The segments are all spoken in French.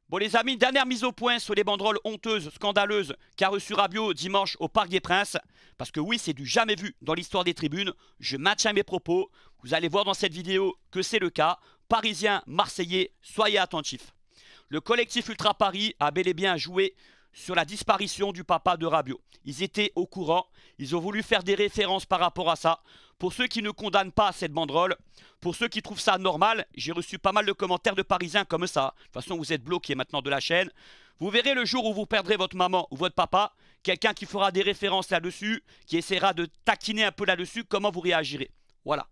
Bon les amis, dernière mise au point sur les banderoles honteuses, scandaleuses qu'a reçu Rabiot dimanche au Parc des Princes. Parce que oui, c'est du jamais vu dans l'histoire des tribunes. Je maintiens mes propos. Vous allez voir dans cette vidéo que c'est le cas. Parisiens, Marseillais, soyez attentifs. Le collectif Ultra Paris a bel et bien joué sur la disparition du papa de Rabiot. Ils étaient au courant, ils ont voulu faire des références par rapport à ça. Pour ceux qui ne condamnent pas cette banderole, pour ceux qui trouvent ça normal, j'ai reçu pas mal de commentaires de Parisiens comme ça. De toute façon, vous êtes bloqués maintenant de la chaîne. Vous verrez le jour où vous perdrez votre maman ou votre papa, quelqu'un qui fera des références là-dessus, qui essaiera de taquiner un peu là-dessus, comment vous réagirez. Voilà.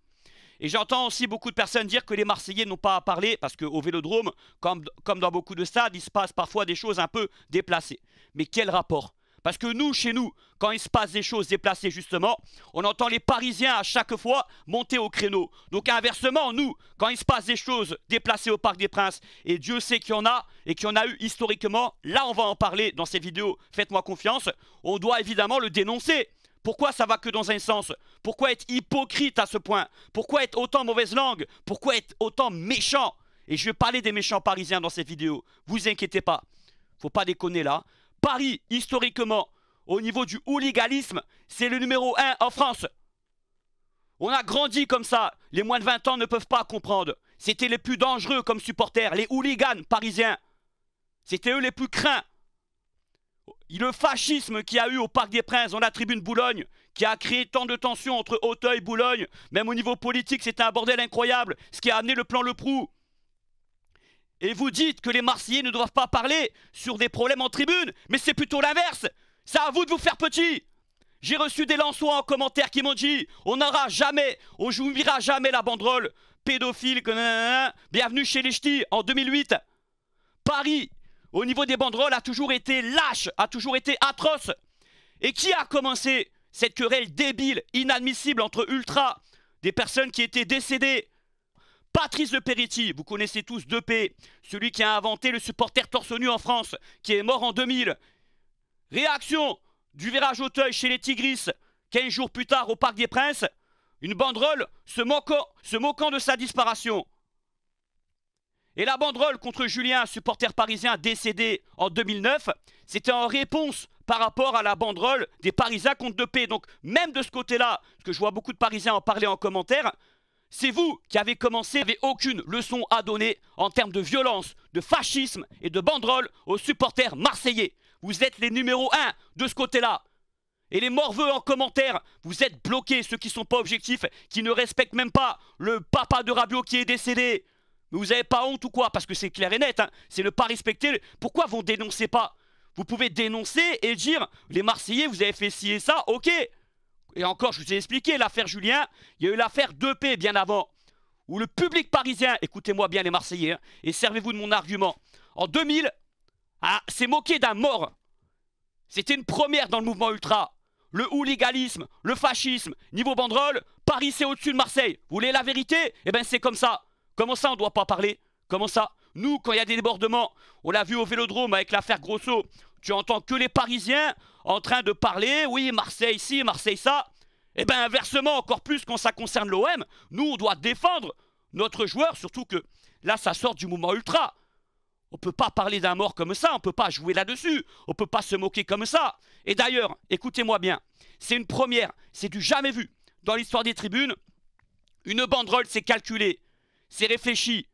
Et j'entends aussi beaucoup de personnes dire que les Marseillais n'ont pas à parler parce qu'au Vélodrome, comme dans beaucoup de stades, il se passe parfois des choses un peu déplacées. Mais quel rapport? Parce que nous, chez nous, quand il se passe des choses déplacées justement, on entend les Parisiens à chaque fois monter au créneau. Donc inversement, nous, quand il se passe des choses déplacées au Parc des Princes, et Dieu sait qu'il y en a, et qu'il y en a eu historiquement, là on va en parler dans cette vidéo, faites-moi confiance, on doit évidemment le dénoncer. Pourquoi ça va que dans un sens? Pourquoi être hypocrite à ce point? Pourquoi être autant mauvaise langue? Pourquoi être autant méchant? Et je vais parler des méchants parisiens dans cette vidéo. Vous inquiétez pas. Faut pas déconner là. Paris, historiquement, au niveau du hooliganisme, c'est le numéro 1 en France. On a grandi comme ça. Les moins de 20 ans ne peuvent pas comprendre. C'était les plus dangereux comme supporters, les hooligans parisiens. C'était eux les plus craints. Le fascisme qu'il y a eu au Parc des Princes, dans la tribune Boulogne, qui a créé tant de tensions entre Auteuil et Boulogne, même au niveau politique, c'était un bordel incroyable, ce qui a amené le plan Le Prou. Et vous dites que les Marseillais ne doivent pas parler sur des problèmes en tribune, mais c'est plutôt l'inverse. C'est à vous de vous faire petit. J'ai reçu des Lensois en commentaire qui m'ont dit on n'aura jamais, on n'oubliera jamais la banderole pédophile, bienvenue chez les ch'tis en 2008. Paris, au niveau des banderoles, a toujours été lâche, a toujours été atroce. Et qui a commencé cette querelle débile, inadmissible entre ultras, des personnes qui étaient décédées? Patrice de Peretti, vous connaissez tous 2P, celui qui a inventé le supporter torse nu en France, qui est mort en 2000. Réaction du virage Auteuil chez les Tigris, 15 jours plus tard au Parc des Princes, une banderole se moquant de sa disparition. Et la banderole contre Julien, supporter parisien décédé en 2009, c'était en réponse par rapport à la banderole des Parisiens contre 2P. Donc même de ce côté-là, parce que je vois beaucoup de Parisiens en parler en commentaire, c'est vous qui avez commencé, vous n'avez aucune leçon à donner en termes de violence, de fascisme et de banderole aux supporters marseillais. Vous êtes les numéros 1 de ce côté-là. Et les morveux en commentaire, vous êtes bloqués, ceux qui ne sont pas objectifs, qui ne respectent même pas le papa de Rabiot qui est décédé. Mais vous n'avez pas honte ou quoi? Parce que c'est clair et net, hein. C'est ne pas respecter. Pourquoi vous ne dénoncez pas? Vous pouvez dénoncer et dire les Marseillais, vous avez fait ci et ça, ok. Et encore, je vous ai expliqué l'affaire Julien, il y a eu l'affaire 2P bien avant, où le public parisien, écoutez-moi bien les Marseillais, hein, et servez-vous de mon argument, en 2000, s'est moqué d'un mort. C'était une première dans le mouvement ultra. Le hooliganisme, le fascisme, niveau banderole, Paris c'est au-dessus de Marseille. Vous voulez la vérité? Eh bien c'est comme ça. Comment ça on ne doit pas parler? Comment ça? Nous, quand il y a des débordements, on l'a vu au Vélodrome avec l'affaire Grosso, tu entends que les Parisiens en train de parler, oui, Marseille ci, Marseille ça. Et bien inversement, encore plus quand ça concerne l'OM, nous on doit défendre notre joueur, surtout que là ça sort du mouvement ultra. On ne peut pas parler d'un mort comme ça, on ne peut pas jouer là-dessus, on ne peut pas se moquer comme ça. Et d'ailleurs, écoutez-moi bien, c'est une première, c'est du jamais vu dans l'histoire des tribunes. Une banderole, c'est calculé, c'est réfléchi,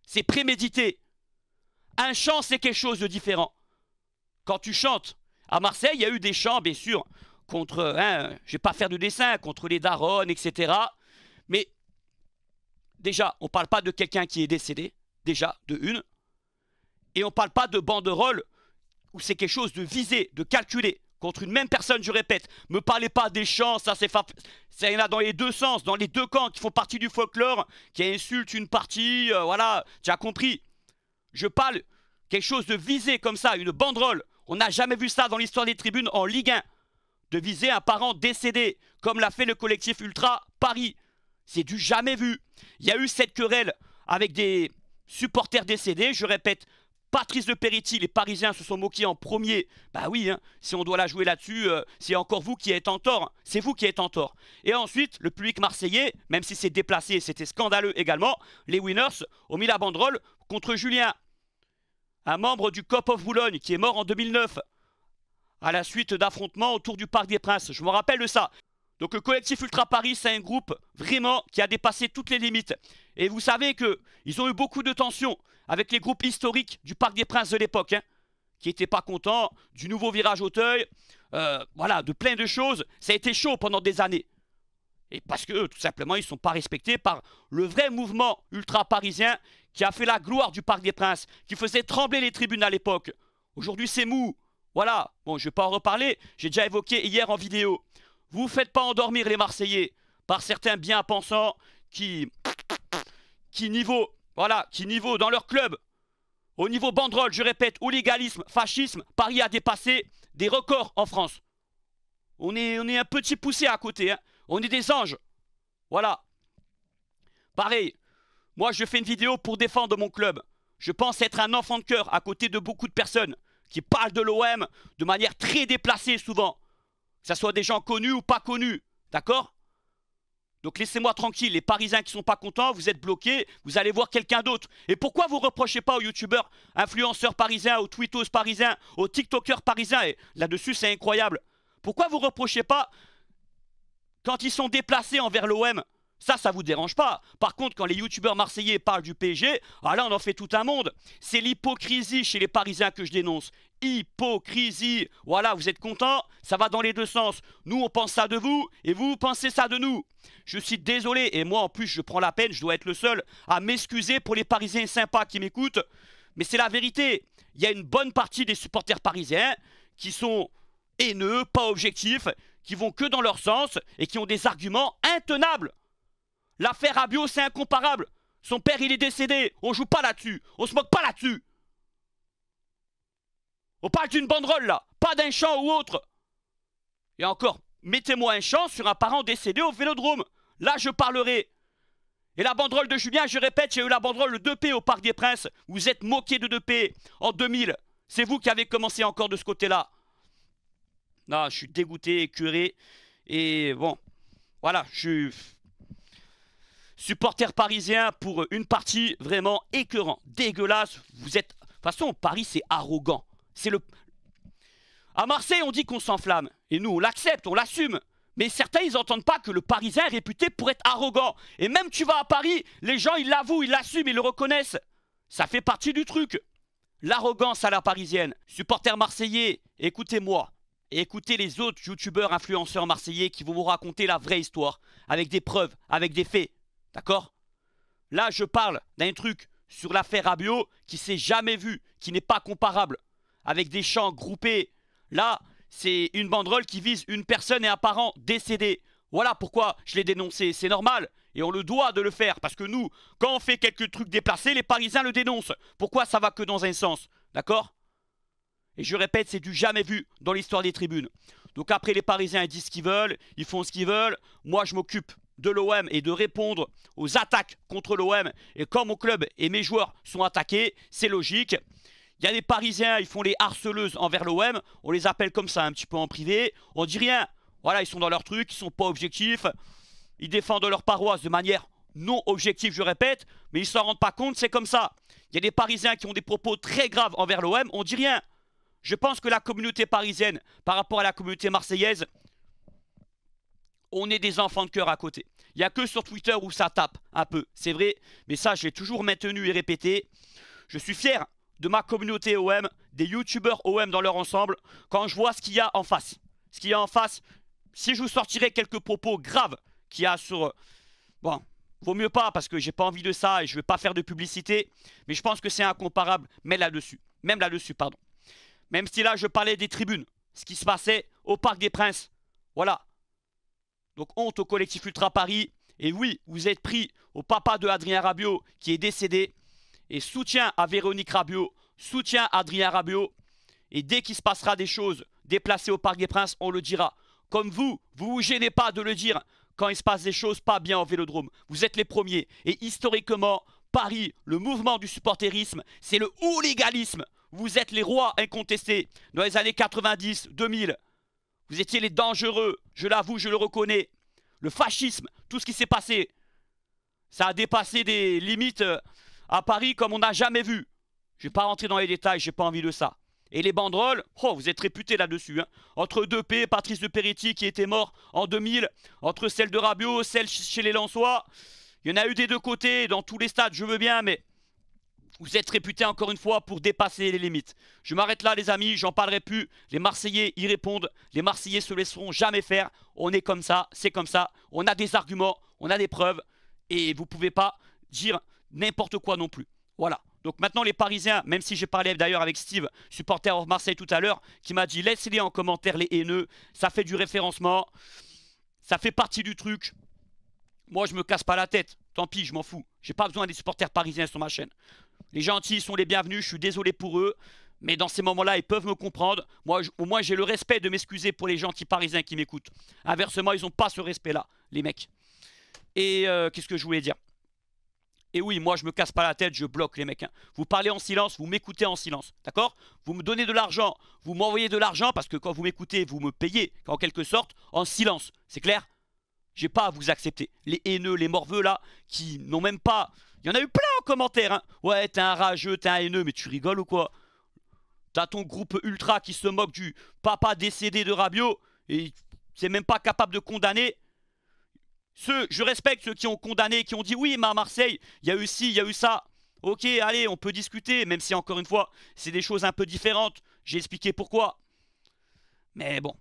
c'est prémédité. Un chant, c'est quelque chose de différent. Quand tu chantes, à Marseille, il y a eu des chants, bien sûr, contre, je ne vais pas faire de dessin, contre les darons, etc. Mais déjà, on ne parle pas de quelqu'un qui est décédé, déjà, de une. Et on ne parle pas de banderole où c'est quelque chose de visé, de calculé, contre une même personne, je répète. Ne me parlez pas des chants, ça y en a dans les deux sens, dans les deux camps qui font partie du folklore, qui insultent une partie, voilà, tu as compris. Je parle quelque chose de visé comme ça, une banderole. On n'a jamais vu ça dans l'histoire des tribunes en Ligue 1. De viser un parent décédé, comme l'a fait le collectif Ultra Paris. C'est du jamais vu. Il y a eu cette querelle avec des supporters décédés, je répète. Patrice de Peretti, les Parisiens se sont moqués en premier. Bah oui, hein, si on doit la jouer là-dessus, c'est encore vous qui êtes en tort. C'est vous qui êtes en tort. Et ensuite, le public marseillais, même si c'est déplacé, c'était scandaleux également, les Winners ont mis la banderole contre Julien. un membre du COP of Boulogne qui est mort en 2009 à la suite d'affrontements autour du Parc des Princes. Je me rappelle de ça. Donc le collectif Ultra Paris, c'est un groupe vraiment qui a dépassé toutes les limites. Et vous savez qu'ils ont eu beaucoup de tensions avec les groupes historiques du Parc des Princes de l'époque, hein, qui n'étaient pas contents du nouveau virage Auteuil, voilà, de plein de choses. Ça a été chaud pendant des années. Et parce que, tout simplement, ils ne sont pas respectés par le vrai mouvement ultra-parisien qui a fait la gloire du Parc des Princes, qui faisait trembler les tribunes à l'époque. Aujourd'hui, c'est mou. Voilà. Bon, je ne vais pas en reparler. J'ai déjà évoqué hier en vidéo. Vous ne faites pas endormir les Marseillais par certains bien-pensants qui niveau dans leur club, au niveau banderole, je répète, hooliganisme, fascisme, Paris a dépassé des records en France. On est un petit poussé à côté, hein. On est des anges. Voilà. Pareil, moi je fais une vidéo pour défendre mon club. Je pense être un enfant de cœur à côté de beaucoup de personnes qui parlent de l'OM de manière très déplacée souvent. Que ce soit des gens connus ou pas connus. D'accord? Donc laissez-moi tranquille. Les Parisiens qui ne sont pas contents, vous êtes bloqués, vous allez voir quelqu'un d'autre. Et pourquoi vous ne reprochez pas aux youtubeurs, influenceurs parisiens, aux tweetos parisiens, aux tiktokers parisiens? Et là-dessus, c'est incroyable. Pourquoi vous ne reprochez pas quand ils sont déplacés envers l'OM? Ça vous dérange pas. Par contre, quand les youtubeurs marseillais parlent du PSG, ah là, on en fait tout un monde. C'est l'hypocrisie chez les Parisiens que je dénonce. Hypocrisie. Voilà, vous êtes contents? Ça va dans les deux sens. Nous, on pense ça de vous et vous pensez ça de nous. Je suis désolé. Et moi, en plus, je prends la peine, je dois être le seul à m'excuser pour les Parisiens sympas qui m'écoutent. Mais c'est la vérité. Il y a une bonne partie des supporters parisiens qui sont haineux, pas objectifs, qui vont que dans leur sens et qui ont des arguments intenables. L'affaire Rabiot, c'est incomparable. Son père, il est décédé. On joue pas là-dessus. On se moque pas là-dessus. On parle d'une banderole, là. Pas d'un chant ou autre. Et encore, mettez-moi un chant sur un parent décédé au Vélodrome. Là, je parlerai. Et la banderole de Julien, je répète, j'ai eu la banderole de 2P au Parc des Princes. Vous êtes moqué de 2P en 2000. C'est vous qui avez commencé encore de ce côté-là. Non, je suis dégoûté, écœuré. Et bon, voilà, je suis supporter parisien pour une partie vraiment écœurant, dégueulasse. Vous êtes... De toute façon, Paris, c'est arrogant. C'est le... À Marseille, on dit qu'on s'enflamme. Et nous, on l'accepte, on l'assume. Mais certains, ils n'entendent pas que le Parisien est réputé pour être arrogant. Et même tu vas à Paris, les gens, ils l'avouent, ils l'assument, ils le reconnaissent. Ça fait partie du truc. L'arrogance à la parisienne. Supporters marseillais, écoutez-moi. Et écoutez les autres youtubeurs, influenceurs marseillais qui vont vous raconter la vraie histoire. Avec des preuves, avec des faits. D'accord? Là, je parle d'un truc sur l'affaire Rabiot qui s'est jamais vu, qui n'est pas comparable. Avec des chants groupés. Là, c'est une banderole qui vise une personne et un parent décédé. Voilà pourquoi je l'ai dénoncé. C'est normal. Et on le doit de le faire. Parce que nous, quand on fait quelques trucs déplacés, les Parisiens le dénoncent. Pourquoi ça va que dans un sens? D'accord? Et je répète, c'est du jamais vu dans l'histoire des tribunes. Donc après, les Parisiens ils disent ce qu'ils veulent, ils font ce qu'ils veulent. Moi, je m'occupe de l'OM et de répondre aux attaques contre l'OM. Et quand mon club et mes joueurs sont attaqués, c'est logique. Il y a des Parisiens, ils font les harceleuses envers l'OM. On les appelle comme ça un petit peu en privé. On dit rien. Voilà, ils sont dans leur truc, ils sont pas objectifs. Ils défendent leur paroisse de manière non objective, je répète. Mais ils s'en rendent pas compte, c'est comme ça. Il y a des Parisiens qui ont des propos très graves envers l'OM. On dit rien. Je pense que la communauté parisienne, par rapport à la communauté marseillaise, on est des enfants de cœur à côté. Il n'y a que sur Twitter où ça tape un peu, c'est vrai. Mais ça, je l'ai toujours maintenu et répété. Je suis fier de ma communauté OM, des youtubeurs OM dans leur ensemble, quand je vois ce qu'il y a en face. Ce qu'il y a en face, si je vous sortirais quelques propos graves qu'il y a sur... Bon, vaut mieux pas parce que j'ai pas envie de ça et je vais pas faire de publicité. Mais je pense que c'est incomparable, mais là-dessus. Même là-dessus, pardon. Même si là, je parlais des tribunes. Ce qui se passait au Parc des Princes. Voilà. Donc honte au collectif Ultra Paris. Et oui, vous êtes pris au papa de Adrien Rabiot qui est décédé. Et soutien à Véronique Rabiot. Soutien à Adrien Rabiot. Et dès qu'il se passera des choses déplacées au Parc des Princes, on le dira. Comme vous vous gênez pas de le dire quand il se passe des choses pas bien au Vélodrome. Vous êtes les premiers. Et historiquement, Paris, le mouvement du supporterisme, c'est le hooliganisme. Vous êtes les rois incontestés. Dans les années 90, 2000, vous étiez les dangereux. Je l'avoue, je le reconnais. Le fascisme, tout ce qui s'est passé, ça a dépassé des limites à Paris comme on n'a jamais vu. Je vais pas rentrer dans les détails, j'ai pas envie de ça. Et les banderoles, oh, vous êtes réputés là-dessus. Hein. Entre 2P, Patrice de Peretti qui était mort en 2000, entre celle de Rabiot, celle chez les Lensois. Il y en a eu des deux côtés, dans tous les stades, je veux bien, mais vous êtes réputés encore une fois pour dépasser les limites. Je m'arrête là les amis, j'en parlerai plus. Les Marseillais y répondent, les Marseillais se laisseront jamais faire. On est comme ça, c'est comme ça. On a des arguments, on a des preuves. Et vous pouvez pas dire n'importe quoi non plus. Voilà. Donc maintenant les Parisiens, même si j'ai parlé d'ailleurs avec Steve, supporter of Marseille tout à l'heure, qui m'a dit laissez-les en commentaire les haineux, ça fait du référencement, ça fait partie du truc. Moi je me casse pas la tête, tant pis je m'en fous. J'ai pas besoin des supporters parisiens sur ma chaîne. Les gentils sont les bienvenus, je suis désolé pour eux, mais dans ces moments-là ils peuvent me comprendre. Moi au moins j'ai le respect de m'excuser pour les gentils parisiens qui m'écoutent. Inversement ils n'ont pas ce respect-là, les mecs. Et qu'est-ce que je voulais dire ? Et oui, moi je me casse pas la tête, je bloque les mecs. Hein. Vous parlez en silence, vous m'écoutez en silence. D'accord? Vous me donnez de l'argent, vous m'envoyez de l'argent parce que quand vous m'écoutez, vous me payez en quelque sorte en silence. C'est clair? J'ai pas à vous accepter. Les haineux, les morveux là, qui n'ont même pas... Il y en a eu plein en commentaire. Hein. Ouais, t'es un rageux, t'es un haineux, mais tu rigoles ou quoi? T'as ton groupe ultra qui se moque du papa décédé de Rabiot et c'est même pas capable de condamner. Je respecte ceux qui ont condamné, qui ont dit oui, mais à Marseille, il y a eu ci, il y a eu ça. Ok, allez, on peut discuter, même si encore une fois, c'est des choses un peu différentes. J'ai expliqué pourquoi. Mais bon.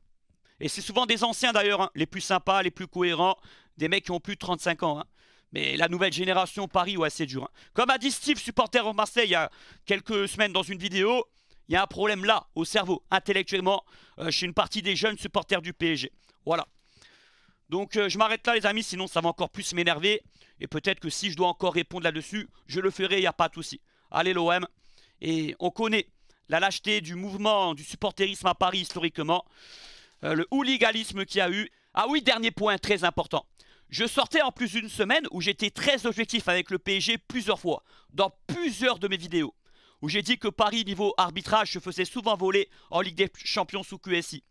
Et c'est souvent des anciens d'ailleurs, hein, les plus sympas, les plus cohérents, des mecs qui ont plus de 35 ans. Hein. Mais la nouvelle génération, Paris, ouais, c'est dur. Hein. Comme a dit Steve, supporter de Marseille, il y a quelques semaines dans une vidéo, il y a un problème là, au cerveau, intellectuellement, chez une partie des jeunes supporters du PSG. Voilà. Donc je m'arrête là les amis, sinon ça va encore plus m'énerver. Et peut-être que si je dois encore répondre là-dessus, je le ferai, il n'y a pas de souci. Allez l'OM. Et on connaît la lâcheté du mouvement, du supporterisme à Paris historiquement. Le hooliganisme qu'il y a eu. Ah oui, dernier point très important. Je sortais en plus d'une semaine où j'étais très objectif avec le PSG plusieurs fois. Dans plusieurs de mes vidéos. Où j'ai dit que Paris niveau arbitrage se faisait souvent voler en Ligue des Champions sous QSI.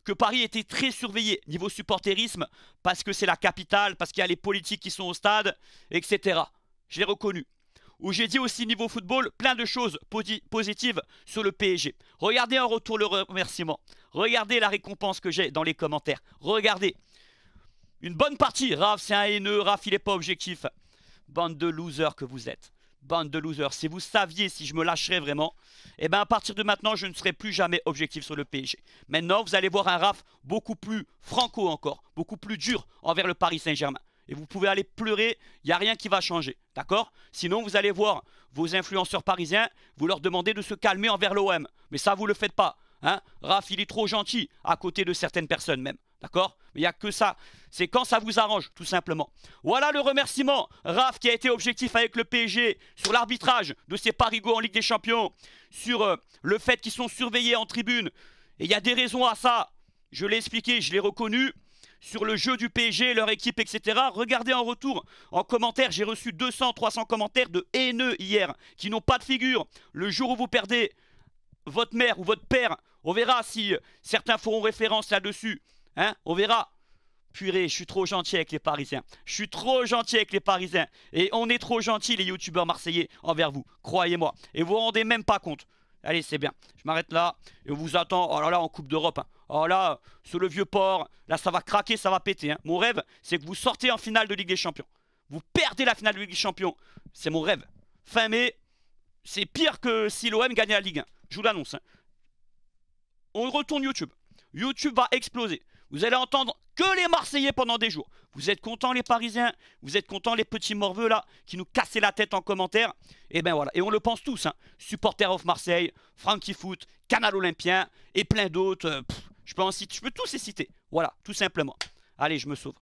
Que Paris était très surveillé niveau supporterisme parce que c'est la capitale, parce qu'il y a les politiques qui sont au stade, etc. Je l'ai reconnu. Où j'ai dit aussi niveau football plein de choses positives sur le PSG. Regardez en retour le remerciement. Regardez la récompense que j'ai dans les commentaires. Regardez. Une bonne partie. Raph c'est un haineux, Raph il n'est pas objectif. Bande de losers que vous êtes. Bande de losers. Si vous saviez si je me lâcherais vraiment, eh bien à partir de maintenant, je ne serai plus jamais objectif sur le PSG. Maintenant, vous allez voir un Raph beaucoup plus franco encore, beaucoup plus dur envers le Paris Saint-Germain. Et vous pouvez aller pleurer, il n'y a rien qui va changer, d'accord? Sinon, vous allez voir vos influenceurs parisiens, vous leur demandez de se calmer envers l'OM. Mais ça, vous ne le faites pas. Hein? Raph, il est trop gentil à côté de certaines personnes même. D'accord? Mais il n'y a que ça. C'est quand ça vous arrange, tout simplement. Voilà le remerciement. Raph qui a été objectif avec le PSG sur l'arbitrage de ces parigots en Ligue des Champions. Sur le fait qu'ils sont surveillés en tribune. Et il y a des raisons à ça. Je l'ai expliqué, je l'ai reconnu. Sur le jeu du PSG, leur équipe, etc. Regardez en retour, en commentaire, j'ai reçu 200, 300 commentaires de haineux hier, qui n'ont pas de figure. Le jour où vous perdez votre mère ou votre père, on verra si certains feront référence là-dessus. Hein, on verra. Purée, je suis trop gentil avec les Parisiens. Je suis trop gentil avec les Parisiens. Et on est trop gentils, les youtubeurs marseillais, envers vous. Croyez-moi. Et vous vous rendez même pas compte. Allez, c'est bien. Je m'arrête là. Et on vous attend, oh là là, en Coupe d'Europe. Hein. Oh là, sur le vieux port. Là, ça va craquer, ça va péter. Hein. Mon rêve, c'est que vous sortez en finale de Ligue des Champions. Vous perdez la finale de Ligue des Champions. C'est mon rêve. Fin mai, c'est pire que si l'OM gagnait la Ligue 1. Je vous l'annonce. Hein. On retourne YouTube. YouTube va exploser. Vous allez entendre que les Marseillais pendant des jours. Vous êtes contents les Parisiens? Vous êtes contents les petits morveux là qui nous cassaient la tête en commentaire? Et ben voilà, et on le pense tous. Hein. Supporter of Marseille, Frankie Foot, Canal Olympien et plein d'autres. Je peux tous les citer. Voilà, tout simplement. Allez, je me sauve.